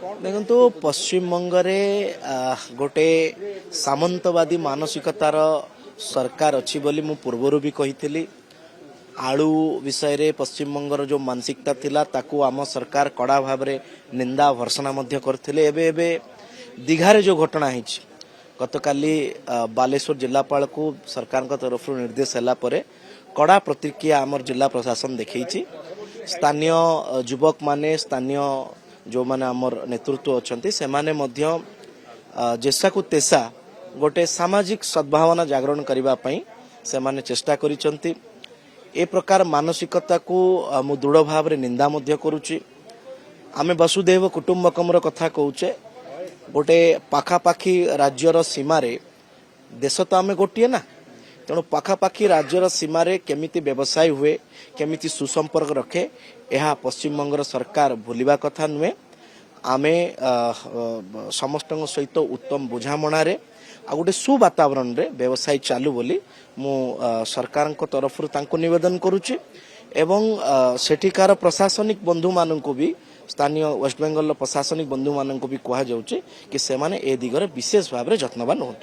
ଦେଖନ୍ତୁ ପଶ୍ଚିମବଙ୍ଗରେ गोटे सामंतवादी मानसिकतार सरकार अच्छी बोली मु पूर्वर भी कही आलू विषय रे पश्चिमबंगर जो मानसिकता थिला ताकू आम सरकार कड़ा भाव रे निंदा भर्सना मध्य करथिले। एबे एबे दीघारे जो घटना हिची गतकाली बालेश्वर जिलापाल को सरकार तरफ निर्देश हैला परे कड़ा प्रतिक्रिया आमर जिला प्रशासन देखैछि। स्थानीय युवक माने स्थानीय जो माने आमर नेतृत्व अछंती से माने मध्य जेसा को तेसा गोटे सामाजिक सद्भावना जागरण करिबा पई से माने चेष्टा करिसंती। ए प्रकार मानसिकता को मु दृढ़ भाव रे निंदा मध्य करूची। आमे वसुदेव कुटुंबकम रो कथा कहूचे गोटे पाखापाखी राज्यर सीमारे देश तो आमे गोटिए ना तेणु पाखापाखी राज्यर सीमारे केमिति व्यवसाय हुए केमिति सुसंपर्क रखे यह पश्चिमबंगर सरकार भूलिबा कथा नुहे। आमे समस्त सहित उत्तम बुझामणारे आ गोटे सुवातावरण रे व्यवसाय चालू बोली मु सरकार तरफ तांको निवेदन करुची एवं सेठिकार प्रशासनिक बंधु माननको भी स्थानीय वेस्ट बेंगल प्रशासनिक बंधु माननको भी कहा जाउची कि से माने ए दिगरे विशेष भाव रे यत्नवान हो।